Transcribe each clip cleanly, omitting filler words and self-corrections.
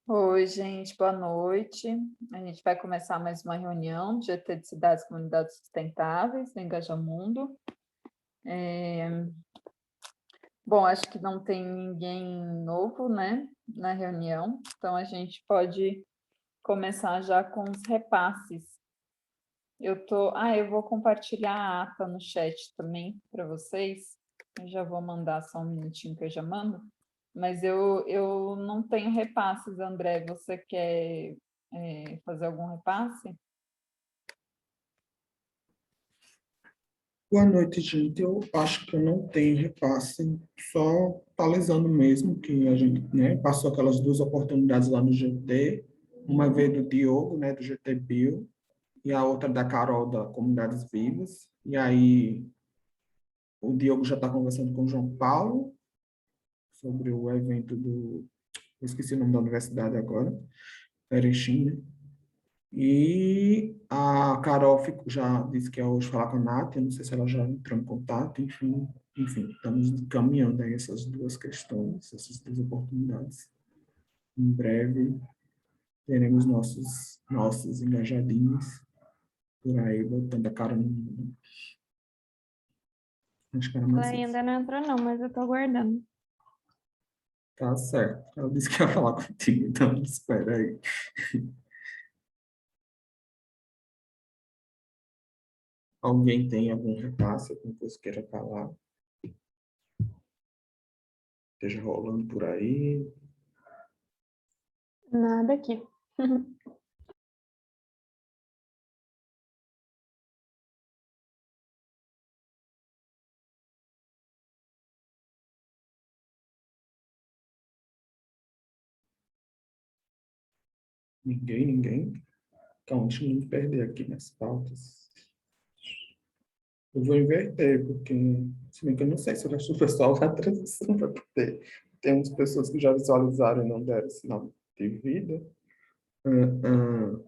Oi, gente, boa noite. A gente vai começar mais uma reunião do GT de Cidades e Comunidades Sustentáveis, do Engajamundo. Bom, acho que não tem ninguém novo, né, na reunião, então a gente pode começar já com os repasses. Eu vou compartilhar a ata no chat também para vocês. Eu já vou mandar só um minutinho que eu já mando. Mas eu não tenho repasses, André. Você quer fazer algum repasse? Boa noite, gente. Eu acho que eu não tenho repasse, só atualizando mesmo que a gente, né, passou aquelas duas oportunidades lá no GT, uma veio do Diogo, né, do GT Bio, e a outra da Carol, da Comunidades Vivas. E aí o Diogo já está conversando com o João Paulo sobre o evento eu esqueci o nome da universidade agora, Erechim, né? E a Carol já disse que ia hoje falar com a Nath, eu não sei se ela já entrou em contato, enfim, estamos caminhando aí essas duas questões, essas duas oportunidades. Em breve teremos nossos engajadinhos por aí, botando a cara no mundo. Acho que era Ela mais isso. ainda não entrou, não, mas eu tô aguardando. Tá certo. Ela disse que ia falar contigo, então espera aí. Alguém tem algum repasse, alguma coisa que queira falar? Esteja rolando por aí. Nada aqui. Ninguém. Então, deixa eu não me perder aqui nas pautas. Eu vou inverter, porque, se bem que eu não sei se o resto do pessoal vai transição para poder. Tem umas pessoas que já visualizaram e não deram sinal de vida. A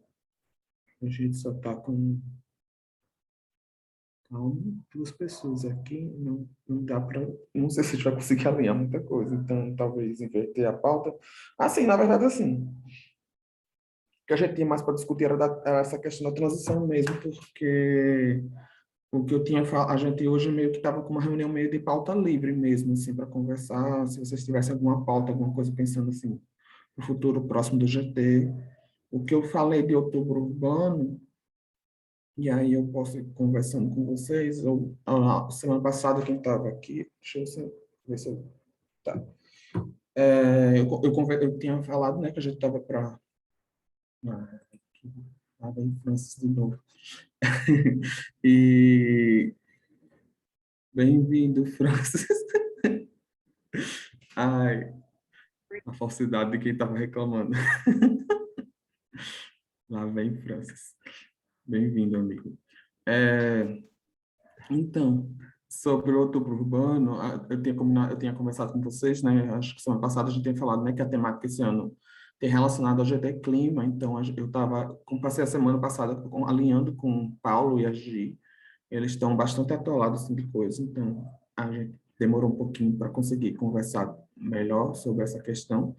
gente só está com calma, duas pessoas aqui, não dá para. Não sei se a gente vai conseguir alinhar muita coisa, então talvez inverter a pauta. Assim, na verdade, assim, o que a gente tinha mais para discutir era essa questão da transição mesmo, porque o que eu tinha a gente hoje meio que estava com uma reunião meio de pauta livre mesmo, assim, para conversar, se vocês tivessem alguma pauta, alguma coisa pensando assim, no futuro próximo do GT. O que eu falei de outubro urbano, e aí eu posso ir conversando com vocês, ou semana passada quem estava aqui, deixa eu ver se eu... Tá. Eu tinha falado, né, que a gente estava para... Lá vem Francis de novo. E bem-vindo, Francis. Ai, a falsidade de quem estava reclamando. Lá vem Francis. Bem-vindo, amigo. É, então, sobre o outubro urbano, eu tinha conversado com vocês, né? Acho que semana passada a gente tinha falado, né, que a temática esse ano tem relacionado ao GT Clima. Então, passei a semana passada alinhando com o Paulo e a Gi. Eles estão bastante atolados assim, de coisa. Então, a gente demorou um pouquinho para conseguir conversar melhor sobre essa questão.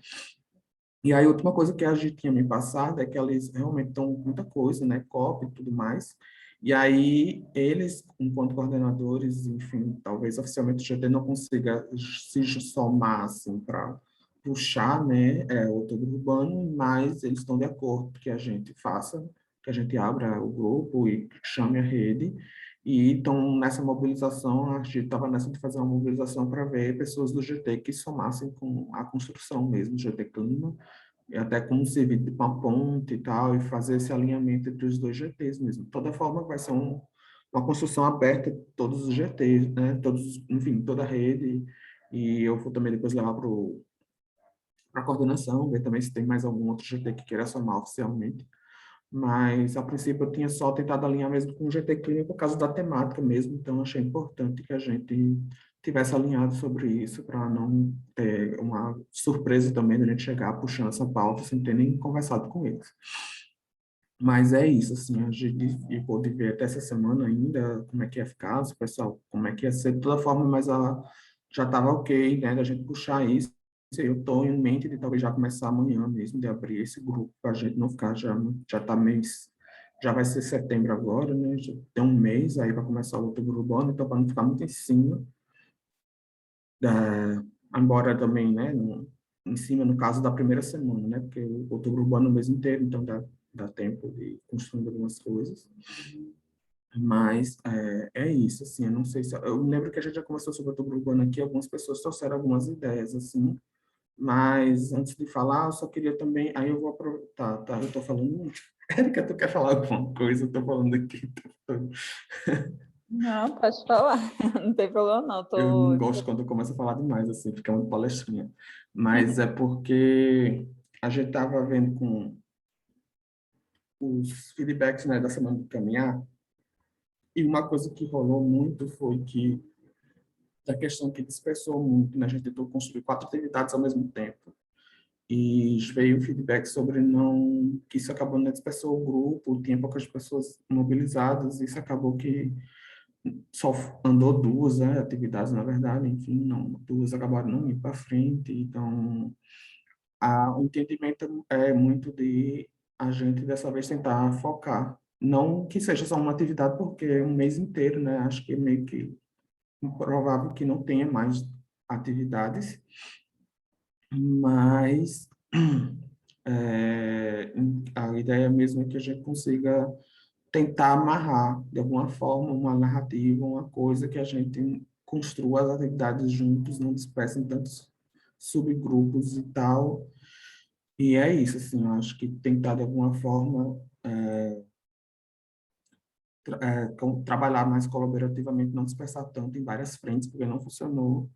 E aí, a última coisa que a gente tinha me passado é que eles realmente estão com muita coisa, né? COP e tudo mais. E aí, eles, enquanto coordenadores, enfim, talvez oficialmente o GT não consiga se somar, assim, para puxar, né, o Outubro Urbano, mas eles estão de acordo que a gente faça, que a gente abra o grupo e chame a rede. E então, nessa mobilização, a gente estava nessa de fazer uma mobilização para ver pessoas do GT que somassem com a construção mesmo, do GT Clima, e até como servir de uma ponte e tal, e fazer esse alinhamento entre os dois GTs mesmo. De toda forma, vai ser uma construção aberta de todos os GTs, né? Todos, enfim, toda a rede, e eu vou também depois levar para a coordenação, ver também se tem mais algum outro GT que queira somar oficialmente. Mas, a princípio, eu tinha só tentado alinhar mesmo com o GT Clean por causa da temática mesmo, então achei importante que a gente tivesse alinhado sobre isso para não ter uma surpresa também de a gente chegar puxando essa pauta sem ter nem conversado com eles. Mas é isso, assim, a gente pôde ver até essa semana ainda como é que ia ficar, o pessoal, como é que ia ser, de toda forma, mas já estava ok, né, da gente puxar isso, eu estou em mente de talvez já começar amanhã mesmo, de abrir esse grupo, para a gente não ficar já tá mês, já vai ser setembro agora, né? Já tem um mês aí para começar o outubro urbano, então para não ficar muito em cima, da, embora também, né, em cima no caso da primeira semana, né? Porque o outubro urbano é o mês inteiro, então dá tempo de construir algumas coisas. Mas é isso, assim, eu não sei se... Eu lembro que a gente já conversou sobre o outubro urbano aqui, algumas pessoas trouxeram algumas ideias, assim, mas antes de falar, eu só queria também... Aí eu vou aproveitar, tá? Eu tô falando muito. Érica, tu quer falar alguma coisa? Eu tô falando aqui. Não, pode falar, não tem problema não, Eu tô... não gosto quando eu começo a falar demais, assim, fica uma palestrinha. Mas é porque a gente estava vendo com os feedbacks, né, da Semana do Caminhar, e uma coisa que rolou muito foi que a questão que dispersou muito, né, a gente tentou construir 4 atividades ao mesmo tempo, e veio o feedback sobre não que isso acabou, né, dispersou o grupo, tinha poucas pessoas mobilizadas, e isso acabou que só andou 2, né, atividades, na verdade, enfim, não, 2 acabaram não indo para frente, então o entendimento é muito de a gente dessa vez tentar focar, não que seja só uma atividade, porque é um mês inteiro, né, acho que é meio que improvável que não tenha mais atividades, mas a ideia mesmo é que a gente consiga tentar amarrar, de alguma forma, uma narrativa, uma coisa que a gente construa as atividades juntos, não disperse em tantos subgrupos e tal. E é isso, assim, eu acho que tentar, de alguma forma, trabalhar mais colaborativamente, não dispersar tanto em várias frentes, porque não funcionou.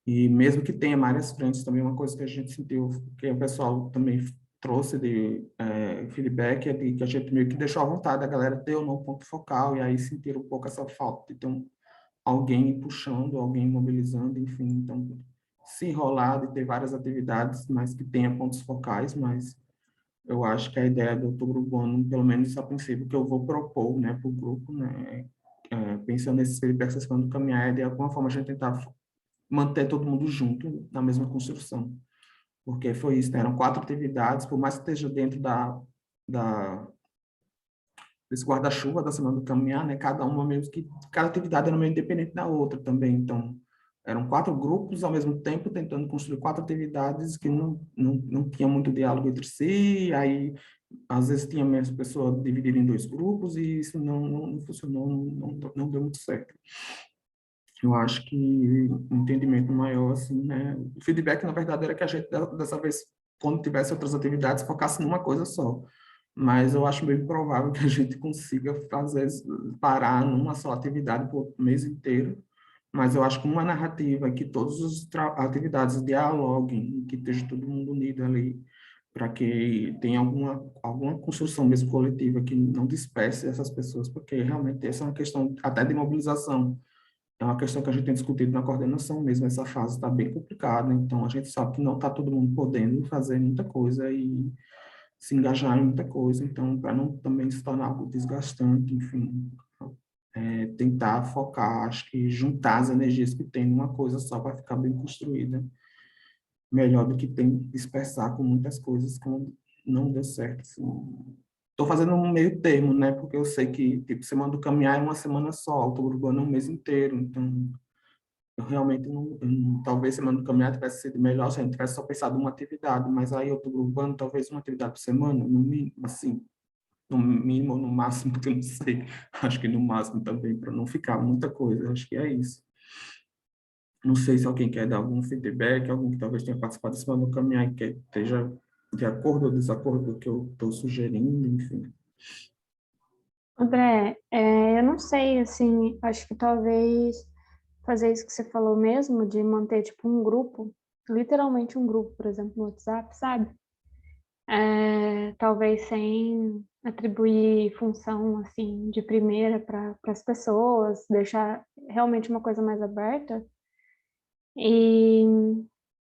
E mesmo que tenha várias frentes, também uma coisa que a gente sentiu, que o pessoal também trouxe de feedback, é de que a gente meio que deixou à vontade a galera ter ou não ponto focal, e aí sentiram um pouco essa falta de ter alguém puxando, alguém mobilizando, enfim. Então, se enrolar de ter várias atividades, mas que tenha pontos focais, mas eu acho que a ideia do Outubro Urbano, pelo menos a princípio, que eu vou propor, né, para o grupo, né, pensando nesses feedbacks do caminhar, é de alguma forma a gente tentar manter todo mundo junto na mesma construção. Porque foi isso, né? Eram 4 atividades, por mais que esteja dentro da, desse guarda-chuva da Semana do Caminhar, né? Cada uma mesmo que, cada atividade era meio independente da outra também. Então, eram 4 grupos ao mesmo tempo tentando construir 4 atividades que não tinham muito diálogo entre si, aí às vezes tinha mesmo pessoa dividida em 2 grupos e isso não funcionou, não deu muito certo. Eu acho que um entendimento maior, assim, né? O feedback, na verdade, era que a gente, dessa vez, quando tivesse outras atividades, focasse numa coisa só. Mas eu acho meio provável que a gente consiga fazer, parar numa só atividade por mês inteiro. Mas eu acho que uma narrativa, que todas as atividades dialoguem, que esteja todo mundo unido ali, para que tenha alguma construção mesmo coletiva que não disperse essas pessoas, porque realmente essa é uma questão até de mobilização, é uma questão que a gente tem discutido na coordenação mesmo, essa fase está bem complicada, então a gente sabe que não está todo mundo podendo fazer muita coisa e se engajar em muita coisa, então para não também se tornar algo desgastante, enfim, tentar focar, acho que juntar as energias que tem numa coisa só para ficar bem construída, melhor do que tem dispersar com muitas coisas como não deu certo, assim. Estou fazendo um meio termo, né? Porque eu sei que, tipo, Semana do Caminhar é uma semana só, Outubro Urbano é um mês inteiro. Então, eu realmente talvez Semana do Caminhar tivesse sido melhor se a gente tivesse só pensado em uma atividade, mas aí Outubro Urbano, talvez uma atividade por semana, no mínimo, assim, no mínimo ou no máximo, que eu não sei. Acho que no máximo também, para não ficar muita coisa. Acho que é isso. Não sei se alguém quer dar algum feedback, alguém que talvez tenha participado da Semana do Caminhar e que esteja de acordo ou desacordo com o que eu estou sugerindo, enfim. André, eu não sei, assim, acho que talvez fazer isso que você falou mesmo, de manter, tipo, um grupo, literalmente um grupo, por exemplo, no WhatsApp, sabe? Talvez sem atribuir função, assim, de primeira para as pessoas, deixar realmente uma coisa mais aberta e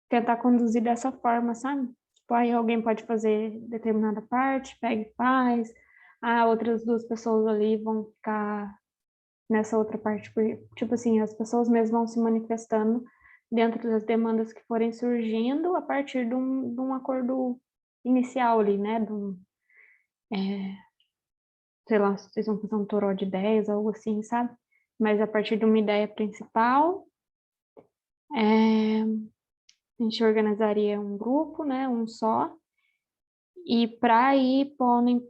tentar conduzir dessa forma, sabe? Tipo, aí alguém pode fazer determinada parte, pega e faz, outras 2 pessoas ali vão ficar nessa outra parte, tipo assim, as pessoas mesmo vão se manifestando dentro das demandas que forem surgindo, a partir de um acordo inicial ali, né? Sei lá, se vocês vão fazer um toró de ideias, algo assim, sabe? Mas a partir de uma ideia principal, a gente organizaria um grupo, né? Um só, e para ir pondo,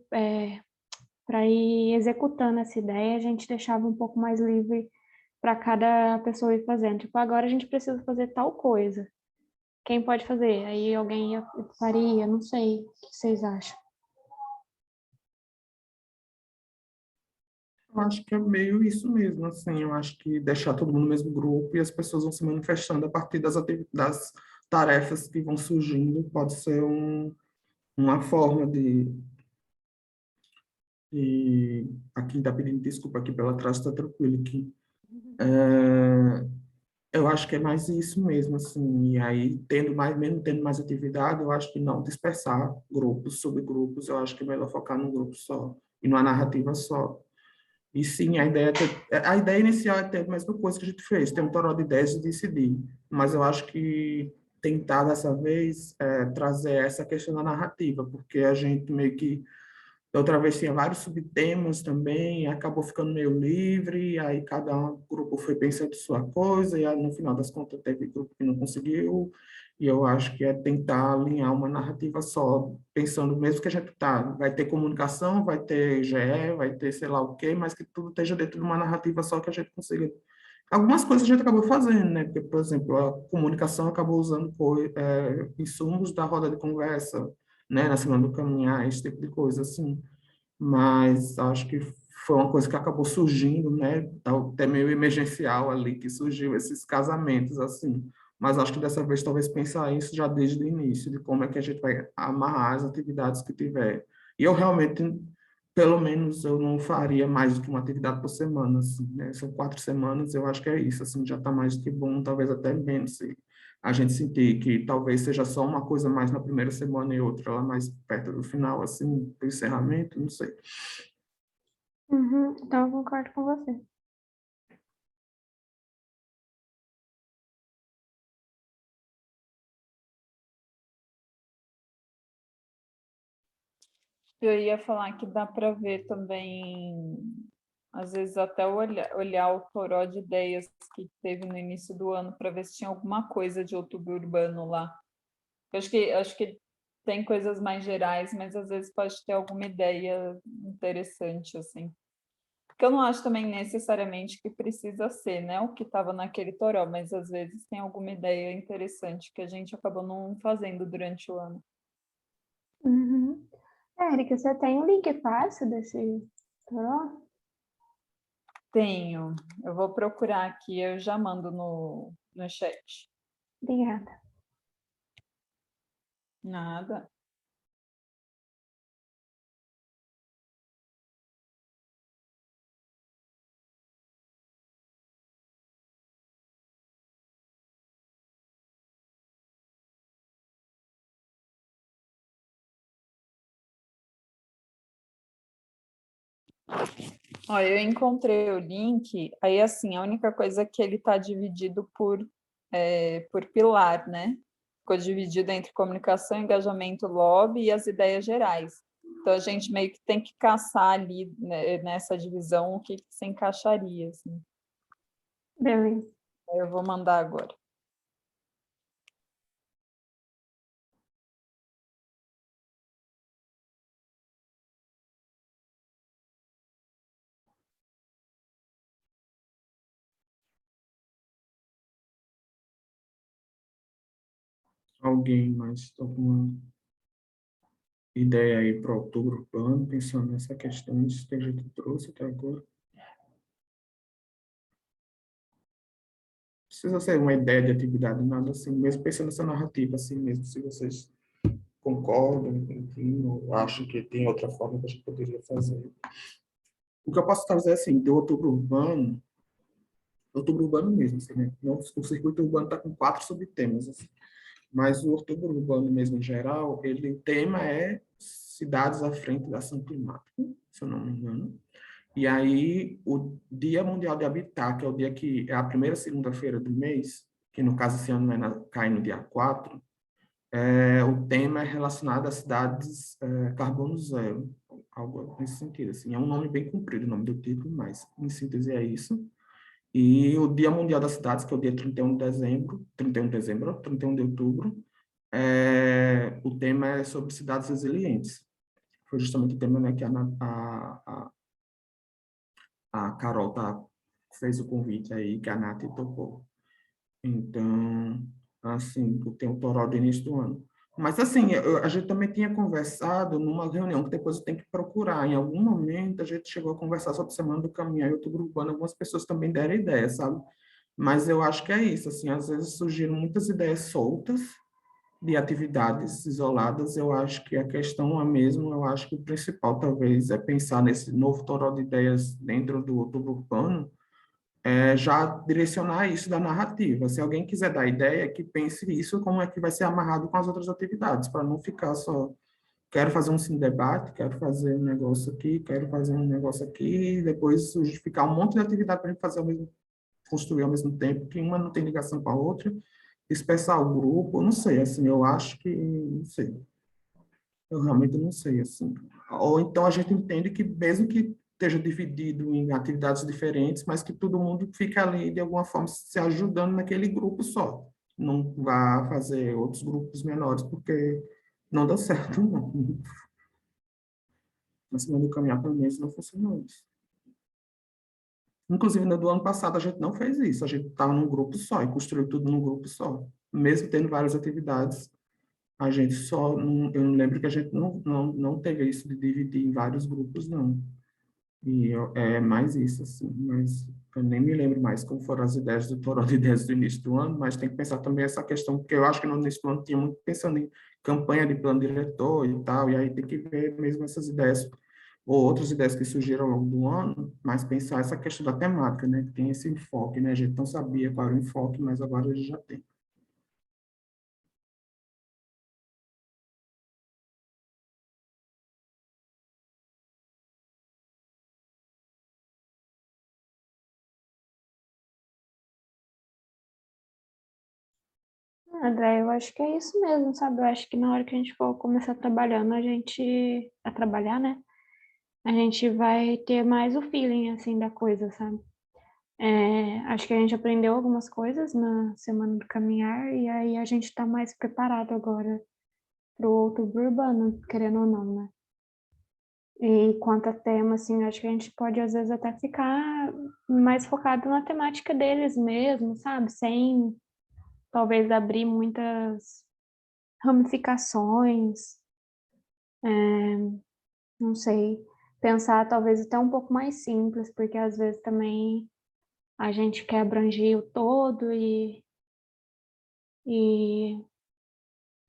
para ir executando essa ideia, a gente deixava um pouco mais livre para cada pessoa ir fazendo. Tipo, agora a gente precisa fazer tal coisa. Quem pode fazer? Aí alguém faria, não sei. O que vocês acham? Eu acho que é meio isso mesmo, assim, eu acho que deixar todo mundo no mesmo grupo e as pessoas vão se manifestando a partir das tarefas que vão surgindo, pode ser uma forma de... Aqui está pedindo desculpa aqui pela trás, está tranquilo aqui. Eu acho que é mais isso mesmo, assim, e aí, mesmo tendo mais atividade, eu acho que não dispersar grupos, subgrupos, eu acho que é melhor focar num grupo só, e numa narrativa só. E sim, a ideia inicial é ter a mesma coisa que a gente fez, ter um toró de ideias e decidir, mas eu acho que tentar, dessa vez, trazer essa questão da narrativa, porque a gente meio que outra vez tinha vários subtemas também, acabou ficando meio livre, aí cada grupo foi pensando sua coisa, e aí, no final das contas teve grupo que não conseguiu, e eu acho que é tentar alinhar uma narrativa só, pensando mesmo que a gente vai ter comunicação, vai ter GE, vai ter sei lá o quê, mas que tudo esteja dentro de uma narrativa só que a gente consiga. Algumas coisas a gente acabou fazendo, né? Porque, por exemplo, a comunicação acabou usando insumos da roda de conversa, né? Na semana do caminhar, esse tipo de coisa, assim. Mas acho que foi uma coisa que acabou surgindo, né? Até meio emergencial ali, que surgiu esses casamentos, assim. Mas acho que dessa vez talvez pensar isso já desde o início, de como é que a gente vai amarrar as atividades que tiver. E eu realmente, pelo menos, eu não faria mais do que uma atividade por semana, assim, né? São 4 semanas, eu acho que é isso, assim, já está mais do que bom, talvez até menos, se a gente sentir que talvez seja só uma coisa mais na primeira semana e outra lá mais perto do final, assim, do encerramento, não sei. Uhum, então eu concordo com você. Eu ia falar que dá para ver também, às vezes até olhar o toró de ideias que teve no início do ano para ver se tinha alguma coisa de outubro urbano lá. Acho que tem coisas mais gerais, mas às vezes pode ter alguma ideia interessante, assim. Porque eu não acho também necessariamente que precisa ser, né, o que estava naquele toró, mas às vezes tem alguma ideia interessante que a gente acabou não fazendo durante o ano. Uhum. Érica, você tem um link fácil desse toró? Tenho, eu vou procurar aqui, eu já mando no chat. Obrigada. Nada. Ó, eu encontrei o link, aí assim, a única coisa é que ele está dividido por pilar, né? Ficou dividido entre comunicação, engajamento, lobby e as ideias gerais. Então a gente meio que tem que caçar ali, né, nessa divisão o que se encaixaria, assim. Beleza. Eu vou mandar agora. Alguém mais alguma ideia aí para outubro urbano, pensando nessa questão que a gente trouxe até agora? Precisa ser uma ideia de atividade, nada assim, mesmo pensando nessa narrativa, assim mesmo, se vocês concordam, enfim, ou acham que tem outra forma que a gente poderia fazer. O que eu posso fazer é assim, do outubro urbano mesmo, assim, né? O circuito urbano está com 4 subtemas, assim. Mas o outubro urbano mesmo em geral, o tema é cidades à frente da ação climática, se eu não me engano. E aí, o Dia Mundial de Habitat, que é o dia que é a primeira segunda-feira do mês, que no caso esse ano cai no dia 4, o tema é relacionado às cidades carbono zero, algo nesse sentido. Assim, é um nome bem comprido, o nome do título, mas em síntese é isso. E o Dia Mundial das Cidades, que é o dia 31 de dezembro, 31 de outubro, o tema é sobre cidades resilientes. Foi justamente o tema, né, que a Carol fez o convite aí, que a Nath tocou. Então, assim, tem o Toró do início do ano. Mas, assim, a gente também tinha conversado numa reunião, que depois eu tenho que procurar. Em algum momento, a gente chegou a conversar sobre a Semana do Caminhar e Outubro Urbano. Algumas pessoas também deram ideia, sabe? Mas eu acho que é isso, assim, às vezes surgiram muitas ideias soltas de atividades isoladas. Eu acho que a questão é mesmo, eu acho que o principal, talvez, é pensar nesse novo toró de ideias dentro do Outubro Urbano, já direcionar isso da narrativa. Se alguém quiser dar ideia, que pense isso, como é que vai ser amarrado com as outras atividades, para não ficar só, quero fazer um sim debate, quero fazer um negócio aqui, quero fazer um negócio aqui, e depois justificar um monte de atividade para a gente fazer ao mesmo, construir ao mesmo tempo, que uma não tem ligação com a outra, dispersar o grupo, não sei, assim, eu acho que, não sei. Eu realmente não sei, assim. Ou então a gente entende que mesmo que esteja dividido em atividades diferentes, mas que todo mundo fica ali, de alguma forma, se ajudando naquele grupo só. Não vá fazer outros grupos menores, porque não dá certo, não. Na Semana do Caminhar, pelo menos, não funcionou isso. Inclusive, no do ano passado, a gente não fez isso. A gente estava num grupo só e construiu tudo num grupo só. Mesmo tendo várias atividades, a gente só, não, eu não lembro que a gente não teve isso de dividir em vários grupos, não. E é mais isso, assim, mas eu nem me lembro mais como foram as ideias do Toró de Ideias do início do ano, mas tem que pensar também essa questão, porque eu acho que no início do ano tinha muito pensando em campanha de plano diretor e tal, e aí tem que ver mesmo essas ideias, ou outras ideias que surgiram ao longo do ano, mas pensar essa questão da temática, né, que tem esse enfoque, né, a gente não sabia qual era o enfoque, mas agora a gente já tem. André, eu acho que é isso mesmo, sabe? Eu acho que na hora que a gente for começar trabalhando, a trabalhar, né? A gente vai ter mais o feeling, assim, da coisa, sabe? Acho que a gente aprendeu algumas coisas na Semana do Caminhar e aí a gente tá mais preparado agora pro Outubro Urbano, querendo ou não, né? E quanto a tema, assim, acho que a gente pode às vezes até ficar mais focado na temática deles mesmo, sabe? Sem talvez abrir muitas ramificações, não sei, pensar talvez até um pouco mais simples, porque às vezes também a gente quer abranger o todo e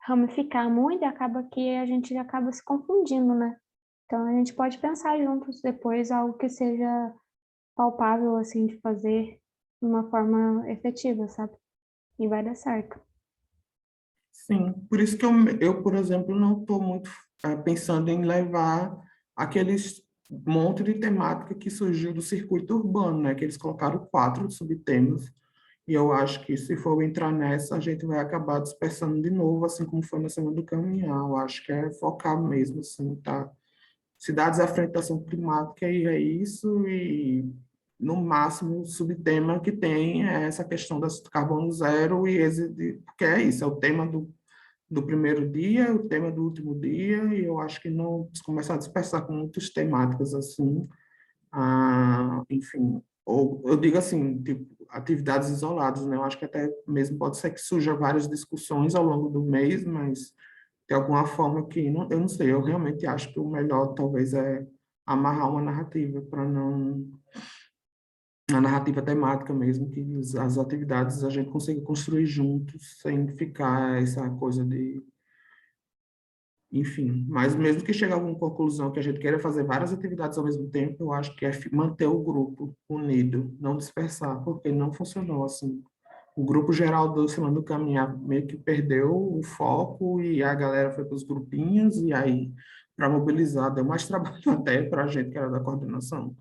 ramificar muito e acaba que a gente acaba se confundindo, né? Então a gente pode pensar juntos depois algo que seja palpável assim de fazer de uma forma efetiva, sabe? E vai dar certo. Sim, por isso que eu por exemplo, não estou muito pensando em levar aqueles monte de temática que surgiu do circuito urbano, né? Que eles colocaram 4 subtemas, e eu acho que se for entrar nessa, a gente vai acabar dispersando de novo, assim como foi na Semana do Caminhar. Eu acho que é focar mesmo, assim, tá? Cidades à frente da ação climática, e é isso, e no máximo o subtema que tem é essa questão da carbono zero, porque é isso, é o tema do primeiro dia, o tema do último dia, e eu acho que não começar a dispersar com muitas temáticas assim, enfim, ou eu digo assim, tipo, atividades isoladas, né? Eu acho que até mesmo pode ser que surja várias discussões ao longo do mês, mas de alguma forma que, não, eu não sei, eu realmente acho que o melhor talvez é amarrar uma narrativa para não a narrativa temática mesmo, que as atividades a gente consiga construir juntos, sem ficar essa coisa de enfim, mas mesmo que chegue a alguma conclusão que a gente queira fazer várias atividades ao mesmo tempo, eu acho que é manter o grupo unido, não dispersar, porque não funcionou assim. O grupo geral do Semana do Caminhar meio que perdeu o foco e a galera foi para os grupinhos, e aí, para mobilizar, deu mais trabalho até para a gente que era da coordenação.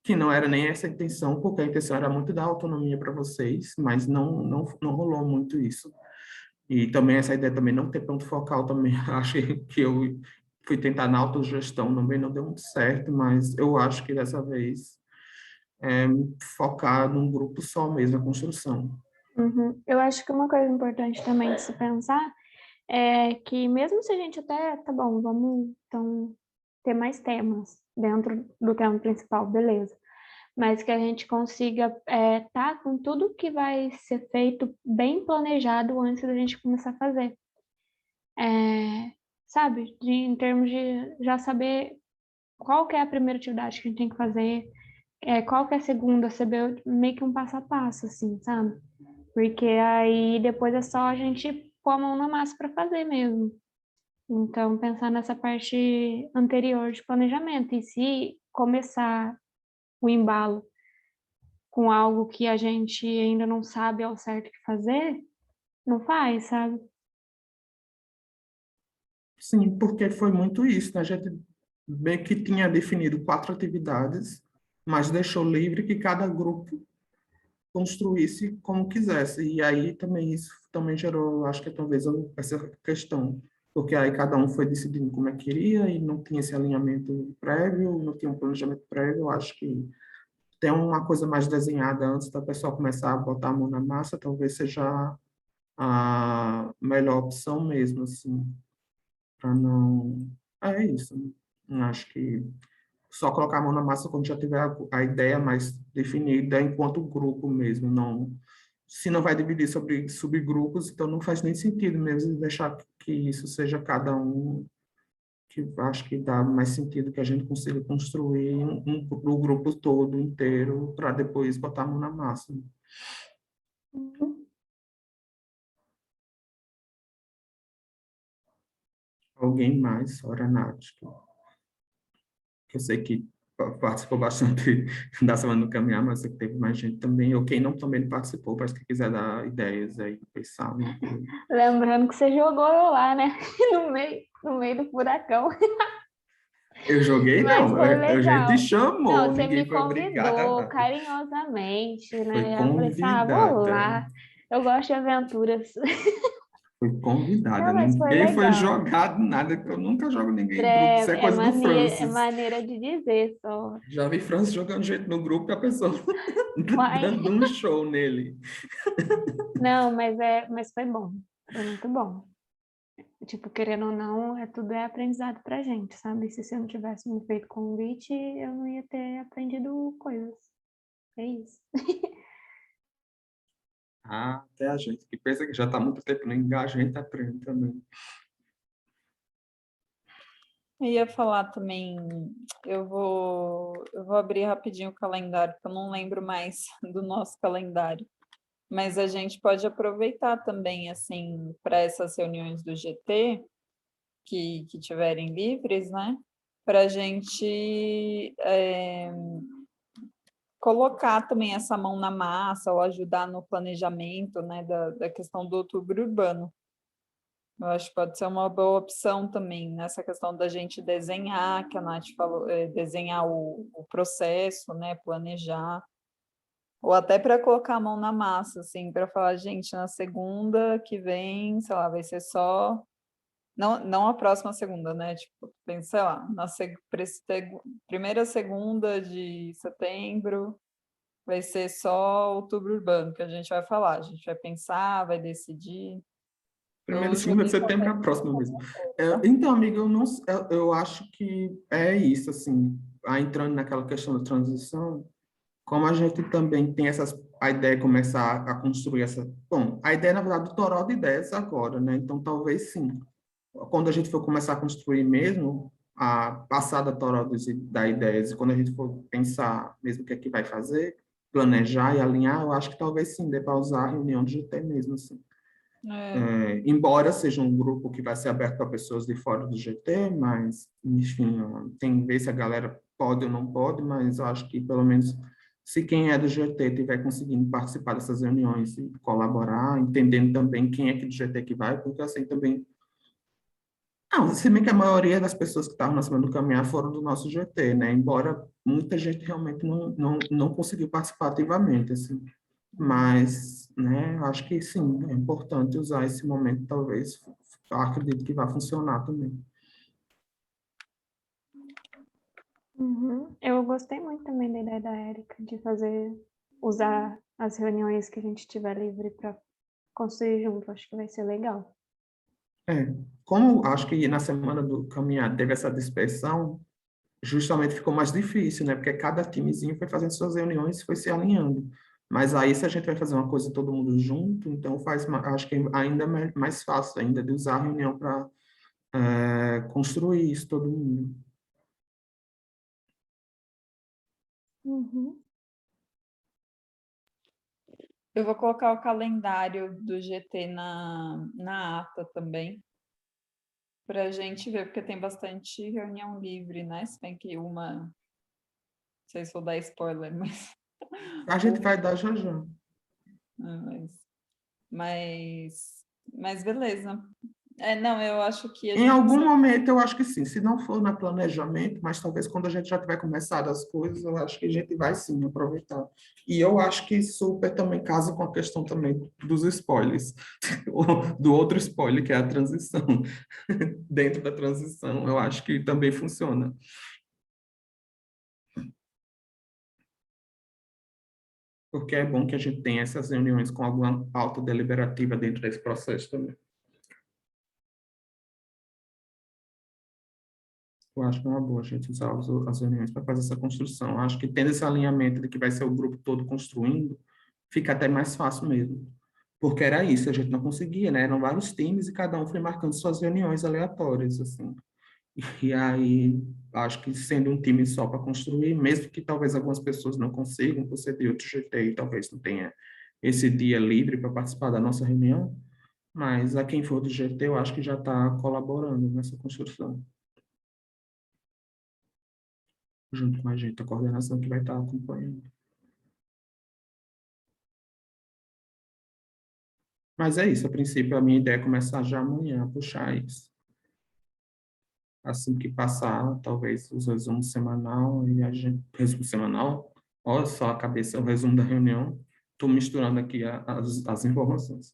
que não era nem essa a intenção, porque a intenção era muito dar autonomia para vocês, mas não rolou muito isso. E também essa ideia também não ter ponto focal também, acho que eu fui tentar na autogestão, também não deu muito certo, mas eu acho que dessa vez é focar num grupo só mesmo, a construção. Uhum. Eu acho que uma coisa importante também de se pensar é que mesmo se a gente até, tá bom, vamos então ter mais temas dentro do tema principal, beleza. Mas que a gente consiga tá com tudo que vai ser feito bem planejado antes da gente começar a fazer. Sabe? Em termos de já saber qual que é a primeira atividade que a gente tem que fazer, qual que é a segunda, saber meio que um passo a passo, assim, sabe? Porque aí depois é só a gente pôr a mão na massa para fazer mesmo. Então, pensar nessa parte anterior de planejamento. E se começar o embalo com algo que a gente ainda não sabe ao certo o que fazer, não faz, sabe? Sim, porque foi muito isso, né? A gente bem que tinha definido 4 atividades, mas deixou livre que cada grupo construísse como quisesse. E aí também isso também gerou, acho que talvez essa questão, porque aí cada um foi decidindo como é que queria e não tinha esse alinhamento prévio, não tinha um planejamento prévio. Eu acho que ter uma coisa mais desenhada antes da pessoa começar a botar a mão na massa, talvez seja a melhor opção mesmo, assim, para não. É isso. Acho que só colocar a mão na massa quando já tiver a ideia mais definida enquanto grupo mesmo, não. Se não vai dividir sobre subgrupos, então não faz nem sentido mesmo deixar que isso seja cada um, que acho que dá mais sentido que a gente consiga construir o grupo todo inteiro para depois botar a mão na massa. Uhum. Alguém mais, fora a Nath, que eu sei que participou bastante da Semana do Caminhar, mas eu sei que teve mais gente também, ou quem não também participou, parece que quiser dar ideias aí, pensar uma coisa. Lembrando que você jogou eu lá, né? No meio do furacão. Eu joguei, Mas não, foi a gente legal. Não, chamou, você me ninguém foi obrigado a convidou nada. carinhosamente, Foi né? Eu falei assim, vou convidada, lá. Eu gosto de aventuras. foi convidada, Não, mas foi ninguém foi legal. jogado nada, que eu nunca jogo ninguém em grupo, isso é coisa do É Francis. maneira de dizer só. Já vi Francis jogando gente no grupo e a pessoa Uai. dando um show nele. Não, mas foi bom. Foi muito bom. Tipo, querendo ou não, tudo é aprendizado pra gente, sabe? Se você não tivesse me feito convite, eu não ia ter aprendido coisas. É isso. Ah, até a gente que pensa que já está muito tempo no engajo, a gente aprende também. Eu ia falar também, eu vou abrir rapidinho o calendário, porque eu não lembro mais do nosso calendário. Mas a gente pode aproveitar também, assim, para essas reuniões do GT, que tiverem livres, né? Para a gente colocar também essa mão na massa ou ajudar no planejamento, né, da questão do outubro urbano. Eu acho que pode ser uma boa opção também nessa questão da gente desenhar, que a Nath falou, desenhar o processo, né, planejar, ou até para colocar a mão na massa, assim, para falar, gente, na segunda que vem, sei lá, vai ser só, não a próxima segunda, né, tipo, sei lá, primeira segunda de setembro, vai ser só outubro urbano, que a gente vai falar, a gente vai pensar, vai decidir. Primeira Eu e segunda de joguei setembro é a qualquer próxima mesmo. coisa. Então, amiga, eu, não, eu acho que é isso, assim, entrando naquela questão da transição, como a gente também tem a ideia de começar a construir essa... Bom, a ideia, na verdade, do toró de ideias agora, né? Então, talvez sim. Quando a gente for começar a construir mesmo, a passada toró da ideias, e quando a gente for pensar mesmo o que é que vai fazer, planejar e alinhar, eu acho que talvez sim, dê para usar a reunião de GT mesmo, assim. É, Embora seja um grupo que vai ser aberto para pessoas de fora do GT, mas, enfim, tem que ver se a galera pode ou não pode, mas eu acho que, pelo menos, se quem é do GT estiver conseguindo participar dessas reuniões e colaborar, entendendo também quem é que do GT que vai, porque assim também Não, se bem que a maioria das pessoas que estavam na Semana do Caminhar foram do nosso GT, né? Embora muita gente realmente não conseguiu participar ativamente, assim. Mas, né, eu acho que sim, é importante usar esse momento, talvez, eu acredito que vai funcionar também. Uhum. Eu gostei muito também da ideia da Érica de usar as reuniões que a gente tiver livre para construir junto. Acho que vai ser legal. É, como acho que na Semana do Caminhar teve essa dispersão, justamente ficou mais difícil, né? Porque cada timezinho foi fazendo suas reuniões e foi se alinhando. Mas aí, se a gente vai fazer uma coisa todo mundo junto, então acho que ainda é mais fácil ainda de usar a reunião para construir isso todo mundo. Uhum. Eu vou colocar o calendário do GT na ata também, para a gente ver, porque tem bastante reunião livre, né? Se bem que não sei se vou dar spoiler, mas A gente vai dar já já. mas, mas beleza. Não, eu acho que a Em gente algum precisa. momento, eu acho que sim. Se não for no planejamento, mas talvez quando a gente já tiver começado as coisas, eu acho que a gente vai sim aproveitar. E eu acho que super também casa com a questão também dos spoilers, do outro spoiler, que é a transição. Dentro da transição, eu acho que também funciona. Porque é bom que a gente tenha essas reuniões com alguma pauta deliberativa dentro desse processo também. Eu acho que é uma boa a gente usar as reuniões para fazer essa construção. Eu acho que tendo esse alinhamento de que vai ser o grupo todo construindo, fica até mais fácil mesmo. Porque era isso, a gente não conseguia, né? Eram vários times e cada um foi marcando suas reuniões aleatórias, assim. E aí, acho que sendo um time só para construir, mesmo que talvez algumas pessoas não consigam, por ser de outro GT, e talvez não tenha esse dia livre para participar da nossa reunião, mas a quem for do GT, eu acho que já está colaborando nessa construção, junto com a gente, a coordenação que vai estar acompanhando. Mas é isso, a princípio, a minha ideia é começar já amanhã a puxar isso. Assim que passar, talvez os resumos semanal e a gente, resumo semanal, olha só a cabeça, o resumo da reunião, estou misturando aqui as informações.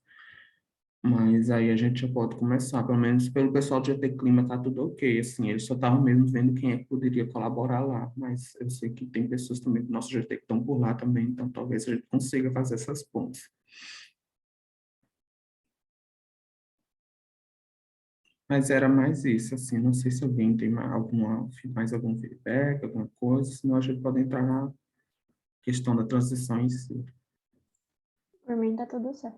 Mas aí a gente já pode começar, pelo menos pelo pessoal do GT Clima tá tudo ok, assim, eles só estavam mesmo vendo quem é que poderia colaborar lá, mas eu sei que tem pessoas também do nosso GT que estão por lá também, então talvez a gente consiga fazer essas pontes. Mas era mais isso, assim, não sei se alguém tem mais algum feedback, alguma coisa, senão a gente pode entrar na questão da transição em si. Por mim tá tudo certo.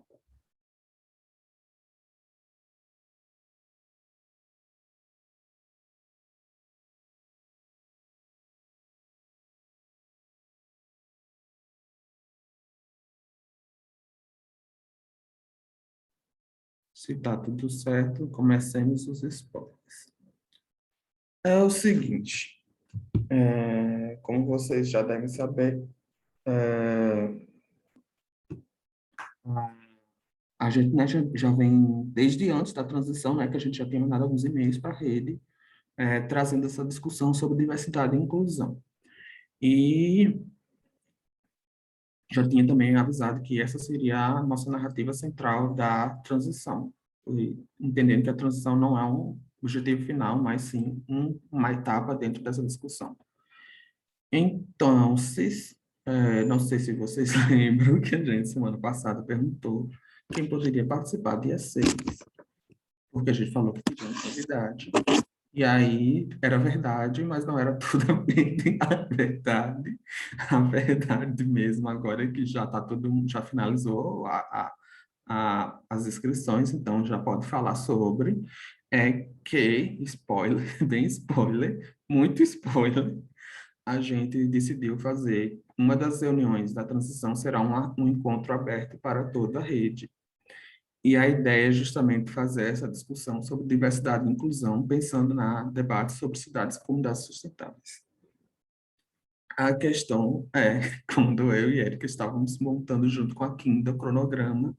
Se está tudo certo, comecemos os spoilers. É o seguinte, como vocês já devem saber, a gente, né, já vem desde antes da transição, né, que a gente já tinha mandado alguns e-mails para a rede, trazendo essa discussão sobre diversidade e inclusão. E já tinha também avisado que essa seria a nossa narrativa central da transição, e entendendo que a transição não é um objetivo final, mas sim uma etapa dentro dessa discussão. Então, não sei se vocês lembram que a gente, semana passada, perguntou quem poderia participar dia 6, porque a gente falou que tinha uma novidade. E aí, era verdade, mas não era totalmente a verdade. A verdade mesmo, agora é que já está todo mundo, já finalizou as inscrições, então já pode falar sobre, que, spoiler, bem spoiler, muito spoiler, a gente decidiu fazer, uma das reuniões da transição será um encontro aberto para toda a rede. E a ideia é justamente fazer essa discussão sobre diversidade e inclusão, pensando na debate sobre cidades e comunidades sustentáveis. A questão é, quando eu e Erika estávamos montando junto com a Kinda o cronograma,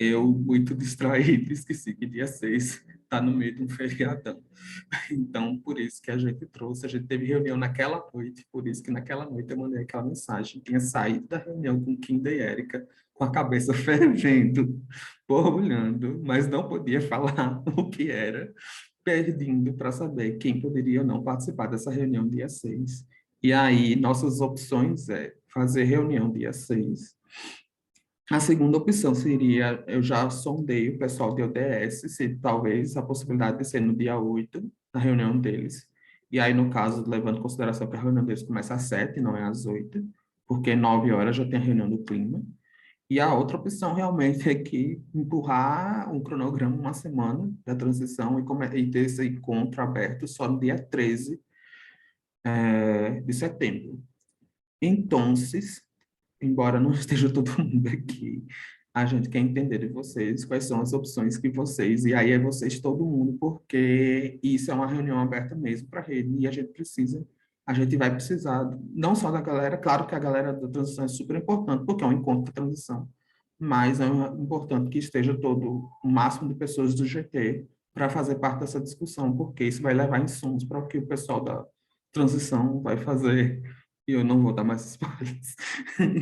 eu, muito distraído, esqueci que dia 6 está no meio de um feriadão. Então, por isso que a gente trouxe, a gente teve reunião naquela noite, por isso que naquela noite eu mandei aquela mensagem. Tinha saído da reunião com Kinda e Érica, com a cabeça fervendo, borbulhando, mas não podia falar o que era, pedindo para saber quem poderia ou não participar dessa reunião dia 6. E aí, nossas opções é fazer reunião dia 6. A segunda opção seria, eu já sondei o pessoal de ODS, se talvez a possibilidade de ser no dia 8, na reunião deles. E aí, no caso, levando em consideração que a reunião deles começa às 7, não é às 8, porque 9 horas já tem a reunião do clima. E a outra opção realmente é que empurrar um cronograma uma semana da transição e ter esse encontro aberto só no dia 13 de setembro. Então, embora não esteja todo mundo aqui, a gente quer entender de vocês quais são as opções que vocês, e aí é vocês todo mundo, porque isso é uma reunião aberta mesmo para a rede, e a gente vai precisar, não só da galera, claro que a galera da transição é super importante, porque é um encontro de transição, mas é importante que esteja todo o máximo de pessoas do GT para fazer parte dessa discussão, porque isso vai levar insumos para o que o pessoal da transição vai fazer, e eu não vou dar mais spoilers.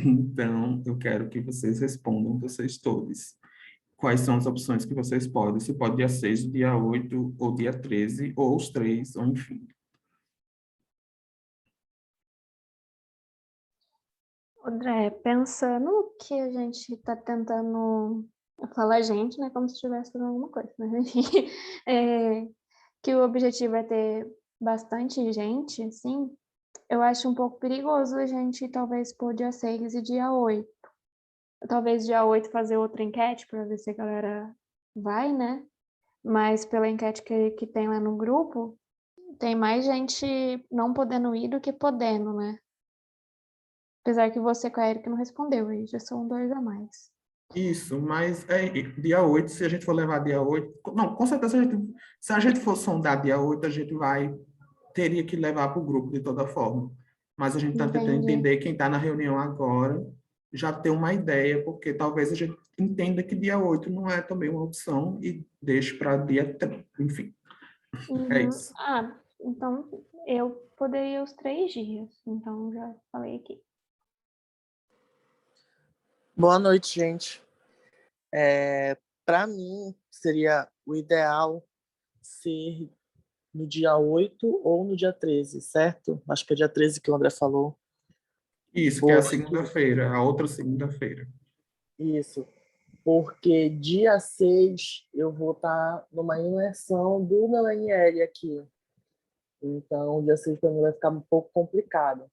Então, eu quero que vocês respondam, vocês todos. Quais são as opções que vocês podem? Se pode dia 6, dia 8, ou dia 13, ou os três, ou enfim. André, pensando no que a gente está tentando falar, a gente, né, como se estivesse fazendo alguma coisa, mas enfim, que o objetivo é ter bastante gente, assim, eu acho um pouco perigoso a gente talvez pôr dia 6 e dia 8. Talvez dia 8 fazer outra enquete para ver se a galera vai, né? Mas pela enquete que tem lá no grupo, tem mais gente não podendo ir do que podendo, né? Apesar que você com a Erika não respondeu, aí já são 2 a mais. Isso, mas dia 8, se a gente for levar dia 8, não, com certeza se a gente for sondar dia 8, a gente teria que levar para o grupo de toda forma. Mas a gente está tentando Entendi. entender quem está na reunião agora, já ter uma ideia, porque talvez a gente entenda que dia 8 não é também uma opção e deixe para dia 3, enfim, é Uhum. isso. Ah, então eu poderia ir os 3 dias, então já falei aqui. Boa noite, gente. Para mim, seria o ideal ser no dia 8 ou no dia 13, certo? Acho que é dia 13 que o André falou. Isso, que é a Porque, segunda-feira, a outra segunda-feira. isso, porque dia 6 eu vou estar numa imersão do meu NL aqui. Então, dia 6 para mim vai ficar um pouco complicado.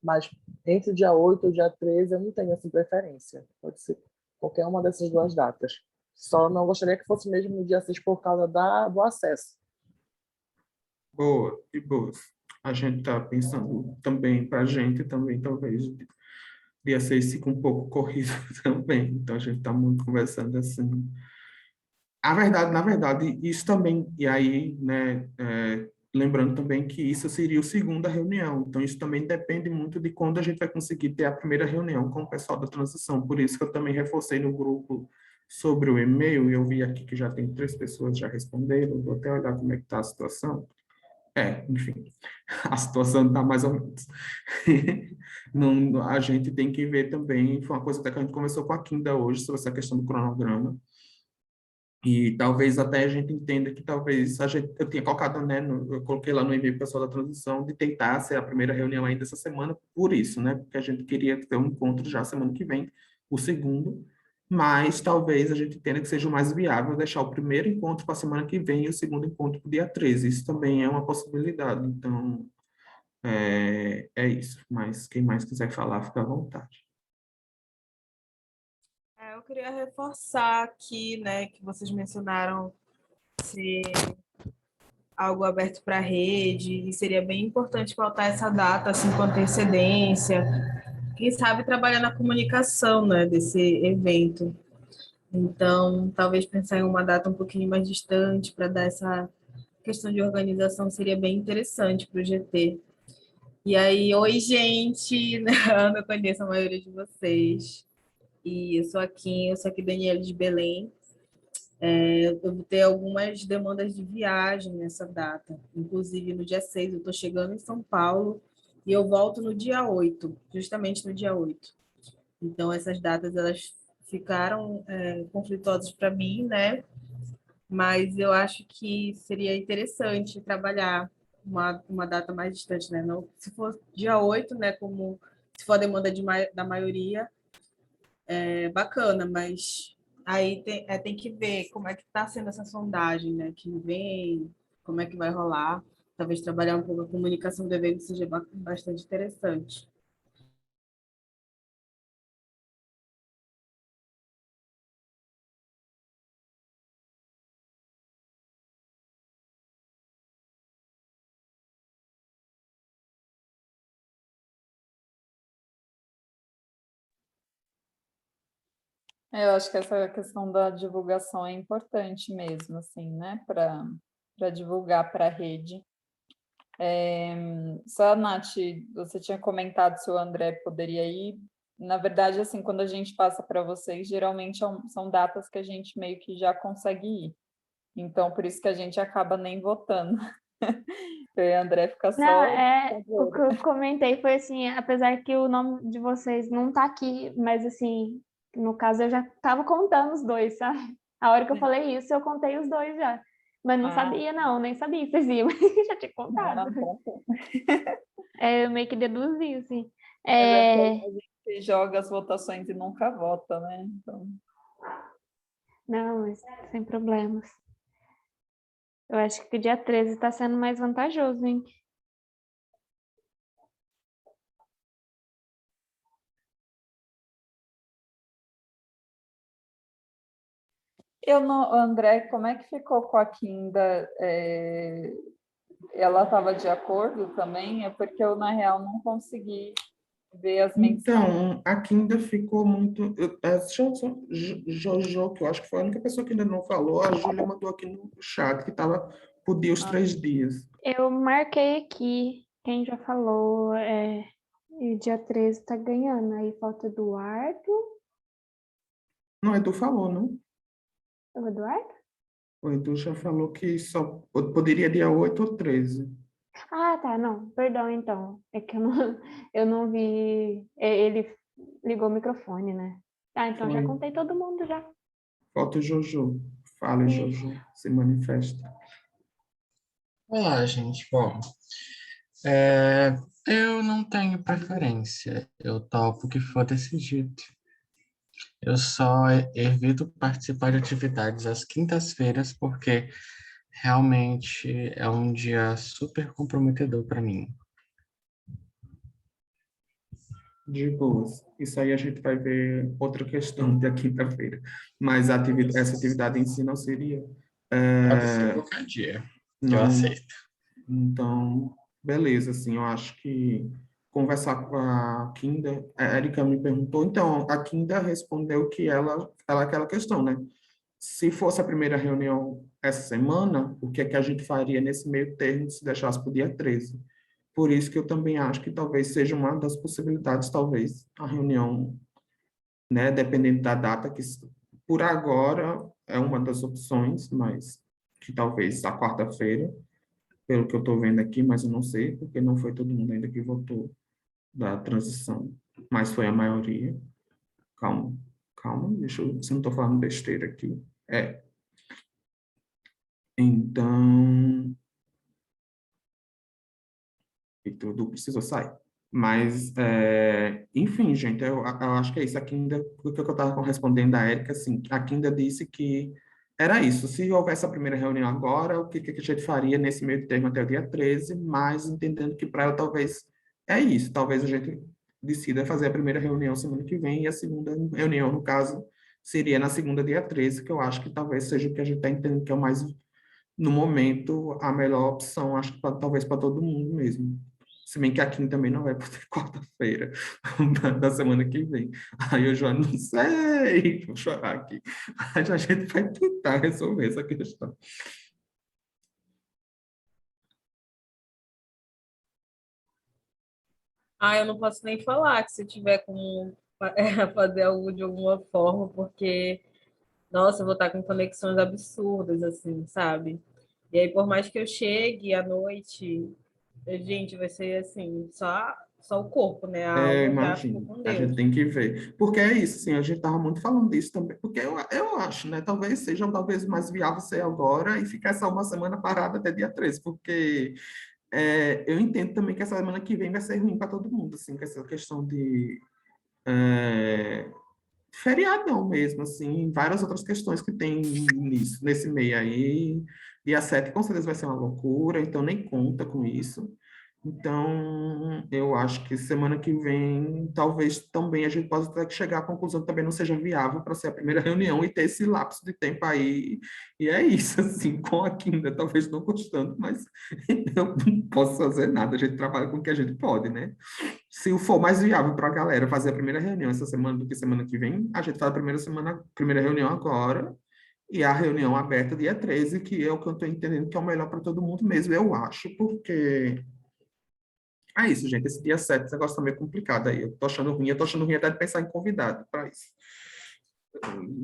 Mas entre o dia 8 e o dia 13 eu não tenho essa preferência. Pode ser qualquer uma dessas duas datas. Só não gostaria que fosse mesmo no dia 6 por causa do acesso. Boa, de boas. A gente está pensando também para a gente, também talvez dia 6 fica um pouco corrido também. Então a gente está muito conversando assim. Na verdade, isso também, e aí, né, lembrando também que isso seria a segunda reunião, então isso também depende muito de quando a gente vai conseguir ter a primeira reunião com o pessoal da transição, por isso que eu também reforcei no grupo sobre o e-mail, e eu vi aqui que já tem 3 pessoas já responderam, vou até olhar como é que está a situação. Enfim, a situação está mais ou menos. Não, a gente tem que ver também, foi uma coisa até que a gente conversou com a Kinda hoje, sobre essa questão do cronograma, e talvez até a gente entenda que talvez eu tinha colocado, né, eu coloquei lá no e-mail pessoal da transição de tentar ser a primeira reunião ainda essa semana, por isso, né, porque a gente queria ter um encontro já semana que vem, o segundo, mas talvez a gente entenda que seja o mais viável deixar o primeiro encontro para a semana que vem e o segundo encontro para o dia 13. Isso também é uma possibilidade, então é isso, mas quem mais quiser falar, fica à vontade. Eu queria reforçar aqui, né, que vocês mencionaram ser algo aberto para a rede, e seria bem importante pautar essa data assim, com antecedência. Quem sabe trabalhar na comunicação, né, desse evento. Então, talvez pensar em uma data um pouquinho mais distante para dar essa questão de organização seria bem interessante para o GT. E aí, oi, gente! Eu não conheço a maioria de vocês. E eu sou aqui Daniela de Belém. Eu vou ter algumas demandas de viagem nessa data. Inclusive, no dia 6 eu estou chegando em São Paulo e eu volto no dia 8, justamente no dia 8. Então, essas datas, elas ficaram conflituosas para mim, né? Mas eu acho que seria interessante trabalhar uma data mais distante, né? Não, se for dia 8, né? Como se for a demanda da maioria, é bacana, mas aí tem que ver como é que está sendo essa sondagem, né? Que vem, como é que vai rolar. Talvez trabalhar um pouco a comunicação do evento seja bastante interessante. Eu acho que essa questão da divulgação é importante mesmo, assim, né? Para divulgar para a rede. Só, Nath, você tinha comentado se o André poderia ir. Na verdade, assim, quando a gente passa para vocês, geralmente são datas que a gente meio que já consegue ir. Então, por isso que a gente acaba nem votando. Eu e o André fica Não, só. o que eu comentei foi assim, apesar que o nome de vocês não tá aqui, mas assim, no caso eu já tava contando os dois, sabe? A hora que eu falei isso, eu contei os dois já. Mas não Ah, sabia, não, nem sabia que vocês iam, já tinha contado. bom. Eu meio que deduzi, assim. Mas é porque É, a gente joga as votações e nunca vota, né? Então, não, mas sem problemas. Eu acho que o dia 13 tá sendo mais vantajoso, hein? eu não, André, como é que ficou com a Kinda? Ela estava de acordo também? É porque eu, na real, não consegui ver as mensagens. Então, aqui ainda ficou muito. Jojo, que eu acho que foi a única pessoa que ainda não falou, a Júlia mandou aqui no chat que estava por dia os 3 dias. Eu marquei aqui, quem já falou, e o dia 13 tá ganhando. Aí falta Eduardo. Não, Edu falou, não? É o Eduardo? O Edu já falou que só poderia dia 8 ou 13. Ah, tá, não, perdão então. É que eu não, eu não vi. Ele ligou o microfone, né? Ah, então já Foi. contei todo mundo já. Falta o Jojo. Fale, Isso. Jojo. Se manifesta. Olá, gente. Bom, eu não tenho preferência. Eu topo o que for decidido. Eu só evito participar de atividades às quintas-feiras porque realmente é um dia super comprometedor para mim. De boas. Isso aí a gente vai ver outra questão da quinta-feira. Mas essa atividade em si não seria. Pode ser é, qualquer dia. Eu não, aceito. então, beleza, assim, eu acho que conversar com a Kinda, a Erika me perguntou, então, a Kinda respondeu que ela aquela questão, né? Se fosse a primeira reunião essa semana, o que é que a gente faria nesse meio termo se deixasse para o dia 13? Por isso que eu também acho que talvez seja uma das possibilidades, talvez, a reunião, né, dependendo da data, que por agora é uma das opções, mas que talvez a quarta-feira, pelo que eu estou vendo aqui, mas eu não sei, porque não foi todo mundo ainda que votou da transição, mas foi a maioria. Calma, calma, deixa eu, se eu não estou falando besteira aqui. Então, e tudo precisou sair. Mas, enfim, gente, eu acho que é isso. A Kinda, o que eu estava respondendo a Érica, assim, a Kinda disse que era isso. Se houvesse a primeira reunião agora, o que a gente faria nesse meio termo até o dia 13, mas entendendo que para ela talvez é isso. Talvez a gente decida fazer a primeira reunião semana que vem e a segunda reunião, no caso, seria na segunda, dia 13, que eu acho que talvez seja o que a gente está entendendo que é o mais, no momento, a melhor opção, acho que talvez para todo mundo mesmo. Se bem que aqui também não vai poder quarta-feira da semana que vem. Aí eu já não sei, vou chorar aqui. Mas a gente vai tentar resolver essa questão. Ah, eu não posso nem falar que se tiver com fazer algo de alguma forma, porque, nossa, eu vou estar com conexões absurdas, assim, sabe? E aí, por mais que eu chegue à noite, gente, vai ser assim, só o corpo, né? A alma já ficou Imagino, com a gente Deus. tem que ver. Porque é isso, assim, a gente estava muito falando disso também, porque eu acho, né? Talvez seja talvez mais viável ser agora e ficar essa uma semana parada até dia 13, porque eu entendo também que essa semana que vem vai ser ruim para todo mundo, assim, com essa questão de é, feriadão mesmo, assim, várias outras questões que tem nisso, nesse meio aí. Dia 7 com certeza vai ser uma loucura, então nem conta com isso. Então, eu acho que semana que vem, talvez também a gente possa ter que chegar à conclusão que também não seja viável para ser a primeira reunião e ter esse lapso de tempo aí. E é isso, assim, com a Kinda, talvez não gostando, mas eu não posso fazer nada, a gente trabalha com o que a gente pode, né? Se for mais viável para a galera fazer a primeira reunião essa semana do que semana que vem, a gente faz a primeira semana, primeira reunião agora e a reunião aberta dia 13, que é o que eu estou entendendo que é o melhor para todo mundo mesmo, eu acho, porque é isso, gente. Esse dia 7 esse negócio tá meio complicado aí. Eu tô achando ruim até de pensar em convidado para isso.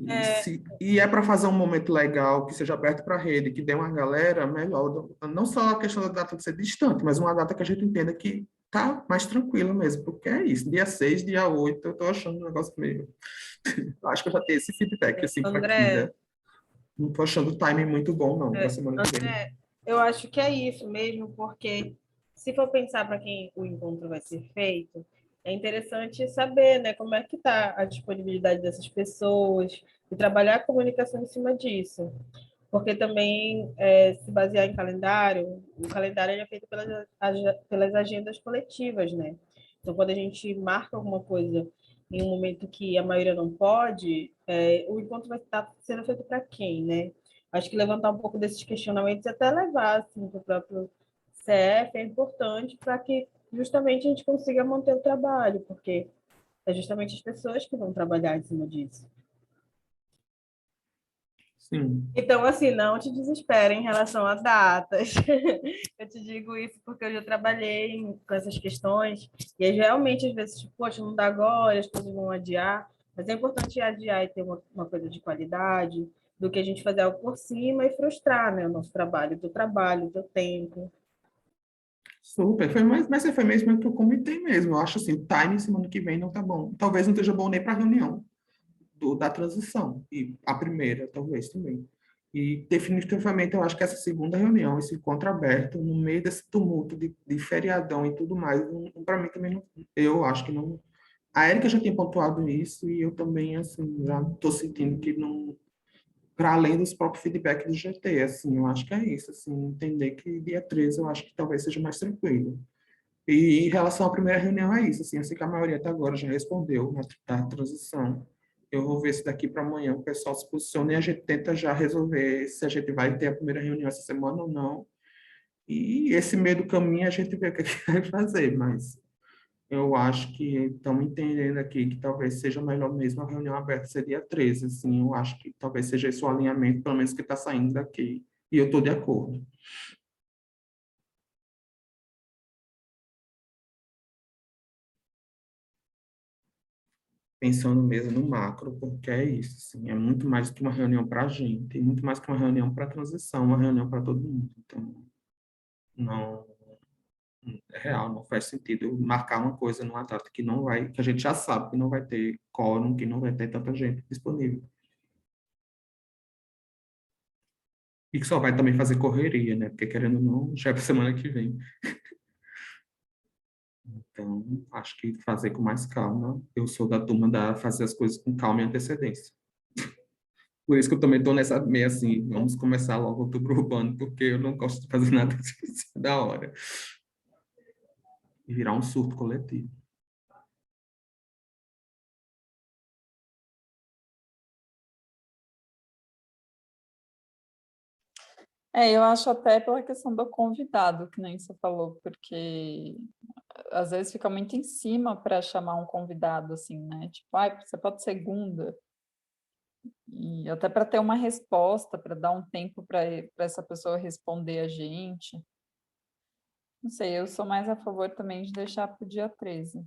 É, E é para fazer um momento legal, que seja aberto para a rede, que dê uma galera melhor. Não só a questão da data de ser distante, mas uma data que a gente entenda que tá mais tranquila mesmo, porque é isso. Dia 6 dia 8 eu tô achando um negócio meio. Acho que eu já tenho esse feedback, assim, para André, Kinda. Não tô achando o timing muito bom, não, para semana que vem. André, eu acho que é isso mesmo, porque se for pensar para quem o encontro vai ser feito, é interessante saber, né, como é que está a disponibilidade dessas pessoas e trabalhar a comunicação em cima disso. Porque também, se basear em calendário, o calendário ele é feito pelas agendas coletivas, né? Então, quando a gente marca alguma coisa em um momento que a maioria não pode, o encontro vai estar sendo feito para quem, né? Acho que levantar um pouco desses questionamentos e até levar assim, para o próprio CF é importante para que justamente a gente consiga manter o trabalho, porque é justamente as pessoas que vão trabalhar em cima disso. Sim. Então, assim, não te desespere em relação a datas. Eu te digo isso porque eu já trabalhei com essas questões e aí, realmente, às vezes, tipo, poxa, não dá agora, as coisas vão adiar, mas é importante adiar e ter uma coisa de qualidade do que a gente fazer algo por cima e frustrar, né, o nosso trabalho, o teu tempo. Super, mas foi mesmo que eu comentei mesmo. Eu acho assim, o timing semana que vem não tá bom. Talvez não esteja bom nem para reunião da transição. E a primeira, talvez também. E definitivamente eu acho que essa segunda reunião, esse encontro aberto, no meio desse tumulto de feriadão e tudo mais, para mim também não, eu acho que não. A Érica já tinha pontuado isso e eu também, assim, já estou sentindo que não, para além dos próprios feedbacks do GT, assim, eu acho que é isso, assim, entender que dia 13 eu acho que talvez seja mais tranquilo. E em relação à primeira reunião, é isso. Assim, eu sei que a maioria até agora já respondeu na transição. Eu vou ver se daqui para amanhã o pessoal se posiciona e a gente tenta já resolver se a gente vai ter a primeira reunião essa semana ou não. E esse meio do caminho a gente vê o que é que vai fazer, mas eu acho que estamos entendendo aqui que talvez seja melhor mesmo a reunião aberta ser dia 13, assim, eu acho que talvez seja esse o alinhamento, pelo menos que está saindo daqui. E eu estou de acordo. Pensando mesmo no macro, porque é isso, assim, é muito mais do que uma reunião para a gente, e muito mais que uma reunião para a transição, uma reunião para todo mundo. Então, não é real, não faz sentido marcar uma coisa numa data que não vai, que a gente já sabe que não vai ter quórum, que não vai ter tanta gente disponível. E que só vai também fazer correria, né? Porque querendo ou não, já é para semana que vem. Então, acho que fazer com mais calma. Eu sou da turma da fazer as coisas com calma e antecedência. Por isso que eu também estou nessa meio assim, vamos começar logo o outubro urbano, porque eu não gosto de fazer nada da hora. E virar um surto coletivo. Eu acho até pela questão do convidado, que nem você falou, porque às vezes fica muito em cima para chamar um convidado, assim, né? Tipo, você pode segunda. E até para ter uma resposta, para dar um tempo para essa pessoa responder a gente. Não sei, eu sou mais a favor também de deixar para o dia 13.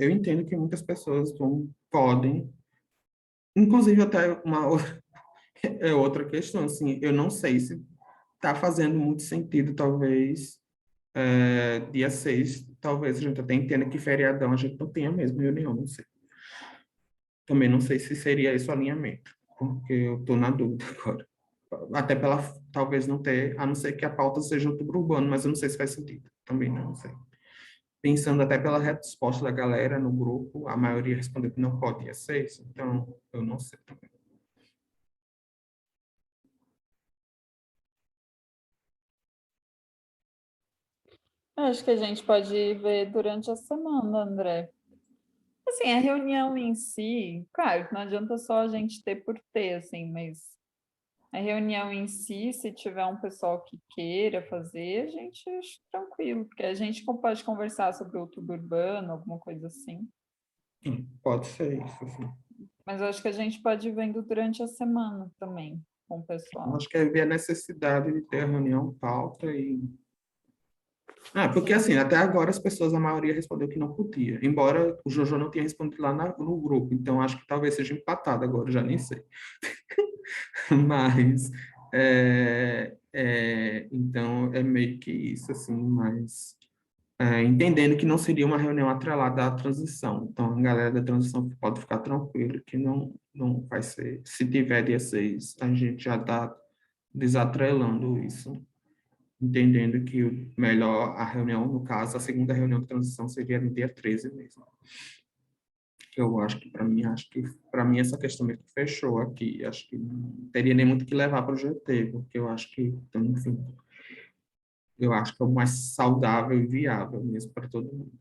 Eu entendo que muitas pessoas podem, inclusive até outra questão, assim, eu não sei se está fazendo muito sentido, talvez, dia 6, talvez a gente até entenda que feriadão a gente não tenha mesmo reunião, não sei. Também não sei se seria esse o alinhamento, porque eu estou na dúvida agora. Até talvez não ter, a não ser que a pauta seja outubro urbano, mas eu não sei se faz sentido. Também não sei. Pensando até pela resposta da galera no grupo, a maioria respondeu que não pode dia 6, então eu não sei também. Acho que a gente pode ver durante a semana, André. Assim, a reunião em si, claro, não adianta só a gente ter por ter, assim, mas a reunião em si, se tiver um pessoal que queira fazer, a gente acha tranquilo, porque a gente pode conversar sobre o outubro urbano, alguma coisa assim. Sim, pode ser isso, sim. Mas eu acho que a gente pode ir vendo durante a semana também, com o Eu pessoal. acho que é ver a necessidade de ter a reunião, pauta e... porque Sim. assim, até agora as pessoas, a maioria respondeu que não podia, embora o Jojo não tenha respondido lá no grupo, então acho que talvez seja empatado agora, já nem sei. Mas, então, é meio que isso, assim, mas entendendo que não seria uma reunião atrelada à transição. Então, a galera da transição pode ficar tranquilo que não vai ser. Se tiver dia 6, a gente já está desatrelando isso, entendendo que o melhor, a reunião, no caso, a segunda reunião de transição seria no dia 13 mesmo. Eu acho que para mim essa questão meio que fechou aqui. Acho que não teria nem muito que levar para o GT, porque eu acho que, então, enfim, eu acho que é o mais saudável e viável mesmo para todo mundo.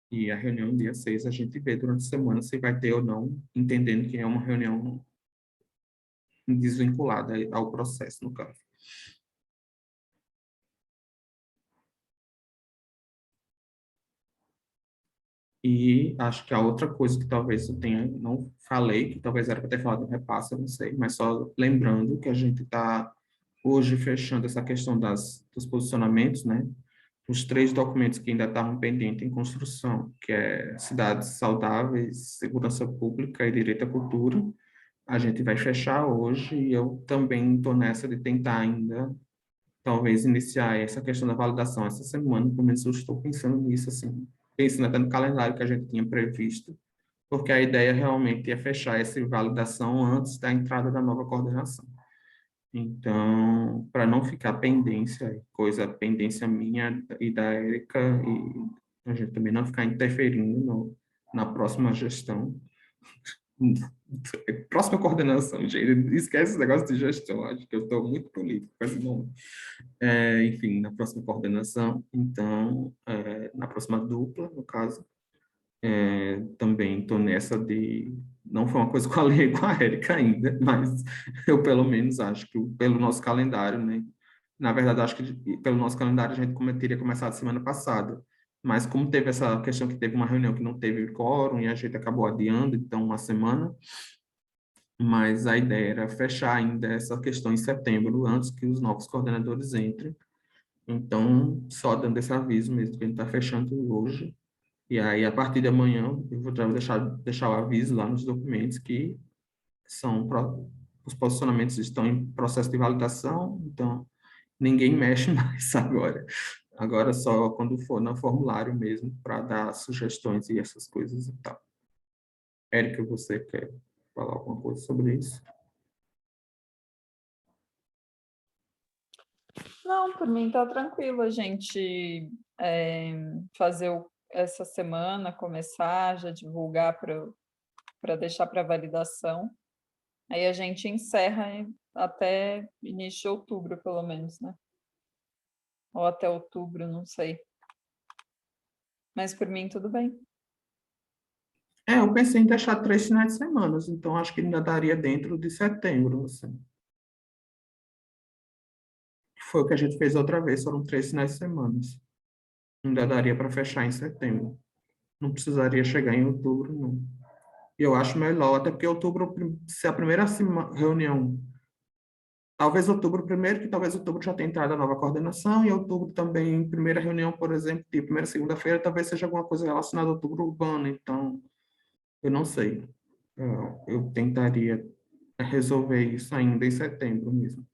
E a reunião dia 6 a gente vê durante a semana se vai ter ou não, entendendo que é uma reunião desvinculada ao processo, no caso. E acho que a outra coisa que talvez eu tenha, não falei, que talvez era para ter falado no repasse, eu não sei, mas só lembrando que a gente está hoje fechando essa questão dos posicionamentos, né? Os 3 documentos que ainda estavam pendentes em construção, que é cidades saudáveis, segurança pública e direito à cultura. A gente vai fechar hoje e eu também estou nessa de tentar ainda, talvez, iniciar essa questão da validação essa semana, pelo menos eu estou pensando nisso, assim, pensando até no calendário que a gente tinha previsto, porque a ideia realmente é fechar essa validação antes da entrada da nova coordenação. Então, para não ficar pendência minha e da Érica, e a gente também não ficar interferindo na próxima gestão, próxima coordenação, gente, esquece esse negócio de gestão, acho que eu estou muito político com esse nome. Enfim, na próxima coordenação, então, na próxima dupla, no caso, também estou nessa de... Não foi uma coisa que eu falei com a Érica ainda, mas eu pelo menos acho que pelo nosso calendário, né? Na verdade, acho que pelo nosso calendário a gente teria começado semana passada, mas como teve essa questão que teve uma reunião que não teve quórum e a gente acabou adiando, então uma semana, mas a ideia era fechar ainda essa questão em setembro, antes que os novos coordenadores entrem. Então, só dando esse aviso mesmo, que a gente está fechando hoje. E aí, a partir de amanhã, eu vou deixar o aviso lá nos documentos que os posicionamentos estão em processo de validação, então ninguém mexe mais agora. Agora só quando for no formulário mesmo, para dar sugestões e essas coisas e tal. Érica, você quer falar alguma coisa sobre isso? Não, por mim tá tranquilo a gente fazer essa semana, começar, já divulgar para deixar para validação. Aí a gente encerra até início de outubro, pelo menos, né? Ou até outubro, não sei. Mas por mim, tudo bem. Eu pensei em deixar 3 finais de semana, então acho que ainda daria dentro de setembro, assim. Foi o que a gente fez outra vez, foram 3 finais de semana. Ainda daria para fechar em setembro. Não precisaria chegar em outubro, não. E eu acho melhor, até porque outubro, se a primeira reunião Talvez outubro primeiro, que talvez outubro já tenha entrado a nova coordenação, e outubro também, primeira reunião, por exemplo, de primeira segunda-feira, talvez seja alguma coisa relacionada ao outubro urbano, então, eu não sei. Eu tentaria resolver isso ainda em setembro mesmo.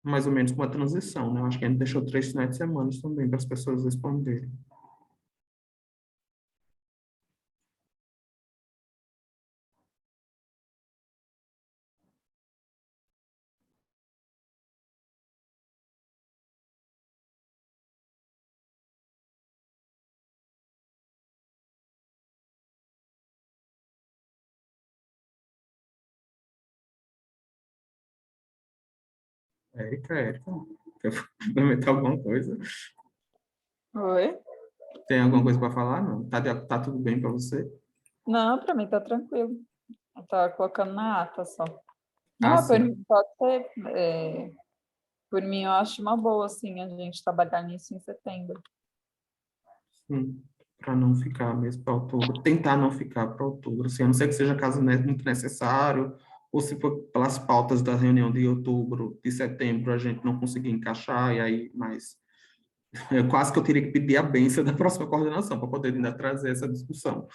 Mais ou menos com a transição, né? Eu acho que a gente deixou 3 finais de semana também para as pessoas responderem. Érica, quer complementar alguma coisa? Oi? Tem alguma coisa para falar? Não? Tá tudo bem para você? Não, para mim tá tranquilo. Eu tava colocando na ata só. Ah, Não, por sim. mim pode ser. Por mim, eu acho uma boa, assim, a gente trabalhar nisso em setembro. Sim, para não ficar mesmo para outubro, tentar não ficar para outubro, assim, a não ser que seja caso muito necessário, ou se for pelas pautas da reunião de outubro, de setembro, a gente não conseguir encaixar, e aí, mas quase que eu teria que pedir a bênção da próxima coordenação para poder ainda trazer essa discussão,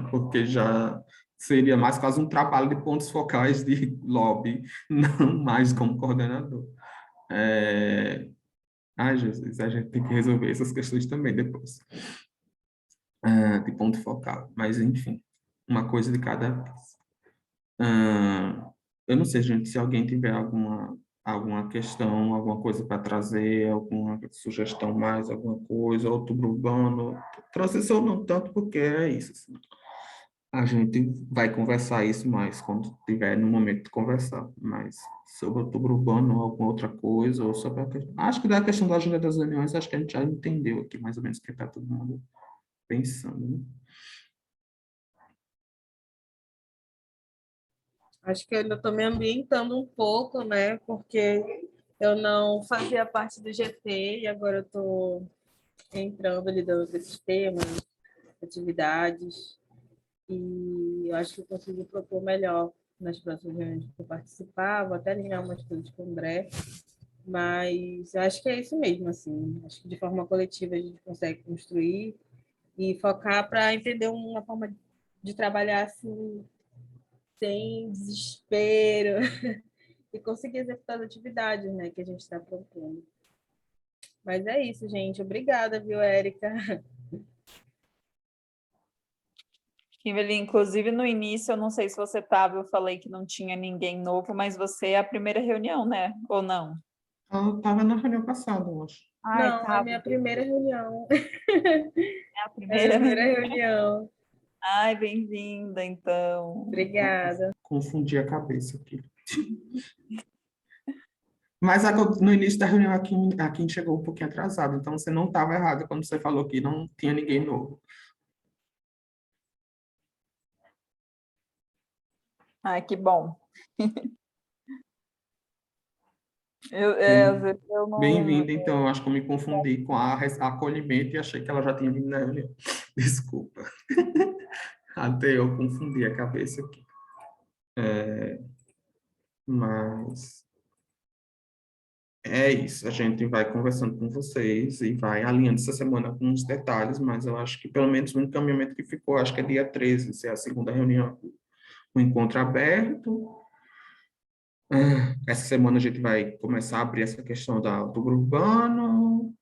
porque já seria mais quase um trabalho de pontos focais de lobby, não mais como coordenador. Ai, Jesus, a gente tem que resolver essas questões também depois, de ponto focal. Mas, enfim, uma coisa de cada vez. Eu não sei, gente, se alguém tiver alguma questão, alguma coisa para trazer, alguma sugestão mais, alguma coisa, outubro urbano, transição não tanto, porque é isso, assim. A gente vai conversar isso mais quando tiver no momento de conversar, mas sobre outubro urbano ou alguma outra coisa, ou sobre a questão... Acho que da questão da agenda das reuniões, acho que a gente já entendeu aqui mais ou menos o que está todo mundo pensando, né? Acho que eu ainda estou me ambientando um pouco, né? Porque eu não fazia parte do GT e agora eu estou entrando, lidando com esses temas, atividades, e eu acho que eu consigo propor melhor nas próximas reuniões que eu participar, vou até alinhar umas coisas com o André, mas eu acho que é isso mesmo, assim, acho que de forma coletiva a gente consegue construir e focar para entender uma forma de trabalhar assim, sem desespero, e conseguir executar as atividades, né, que a gente está propondo. Mas é isso, gente. Obrigada, viu, Érica? Kimberly, inclusive no início, eu não sei se você estava, eu falei que não tinha ninguém novo, mas você é a primeira reunião, né? Ou não? Eu estava na reunião passada, eu acho. Ai, Não, é a tá. minha primeira reunião. É a É a minha primeira, né? primeira reunião. Ai, bem-vinda, então. Obrigada. Confundi a cabeça aqui. Mas no início da reunião, a Kim chegou um pouquinho atrasado, então você não estava errado quando você falou que não tinha ninguém novo. Ai, que bom. Às Bem, vezes eu não. bem-vinda, então, eu acho que eu me confundi com a acolhimento e achei que ela já tinha vindo na reunião. Desculpa. Até eu confundi a cabeça aqui. Mas é isso, a gente vai conversando com vocês e vai alinhando essa semana alguns detalhes, mas eu acho que pelo menos o encaminhamento que ficou, acho que é dia 13, se é a segunda reunião, o encontro aberto. Essa semana a gente vai começar a abrir essa questão do grupo urbano,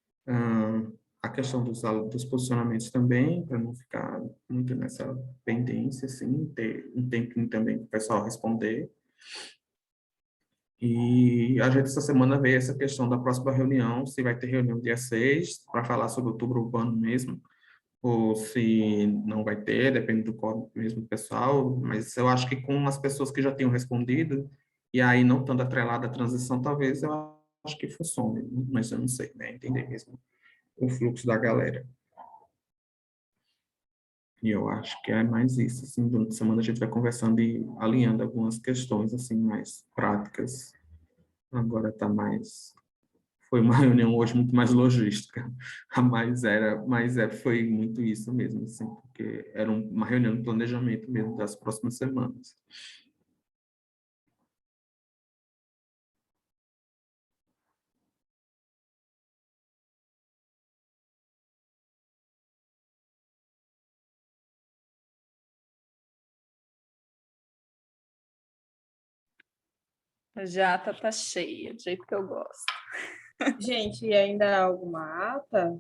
a questão dos posicionamentos também, para não ficar muito nessa pendência, assim, ter um tempinho também para o pessoal responder. E a gente, essa semana, vê essa questão da próxima reunião, se vai ter reunião dia 6, para falar sobre outubro urbano mesmo, ou se não vai ter, depende do qual mesmo pessoal, mas eu acho que com as pessoas que já tenham respondido, e aí não estando atrelada à transição, talvez eu acho que funcione, mas eu não sei, né, entender mesmo o fluxo da galera. E eu acho que é mais isso, assim, durante a semana a gente vai conversando e alinhando algumas questões, assim, mais práticas. Agora está mais foi uma reunião hoje muito mais logística, foi muito isso mesmo, assim, porque era uma reunião de planejamento mesmo das próximas semanas. A jata tá cheia, do jeito que eu gosto. Gente, e ainda há alguma ata?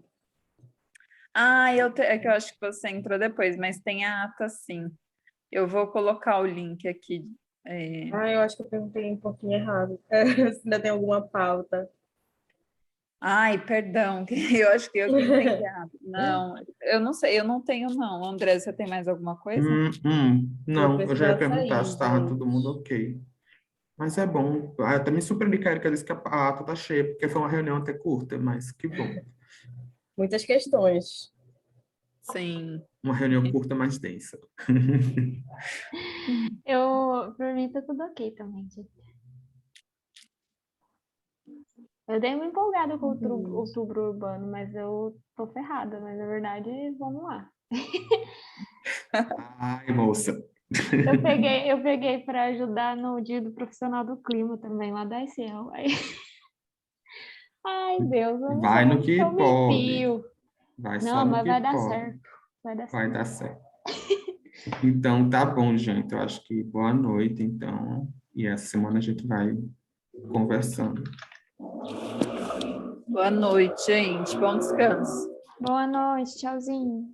Ah, é que eu acho que você entrou depois, mas tem a ata sim. Eu vou colocar o link aqui. Eu acho que eu perguntei um pouquinho errado. Se ainda tem alguma pauta. Ai, perdão, que eu acho que eu que entendi errado. Não, eu não sei, eu não tenho não. André, você tem mais alguma coisa? Vou Não, eu já ia precisar perguntar se sair, estava todo gente. mundo ok. Mas é bom. Eu também surpreendi que a Erika disse que a ata tá cheia, porque foi uma reunião até curta, mas que bom. Muitas questões. Sim. Uma reunião curta, mais densa. Pra mim tá tudo ok também, gente. Eu dei uma empolgada com outubro urbano, mas eu tô ferrada, mas na verdade, vamos lá. Ai, moça. Eu peguei para ajudar no dia do profissional do clima também, lá da ICL. Ai, Deus, Vai no que eu me pode. fio. Vai só Não, no mas que vai dar pode. certo. Vai dar Vai certo. dar certo. Então, tá bom, gente. Eu acho que boa noite, então. E essa semana a gente vai conversando. Boa noite, gente. Bom descanso. Boa noite, tchauzinho.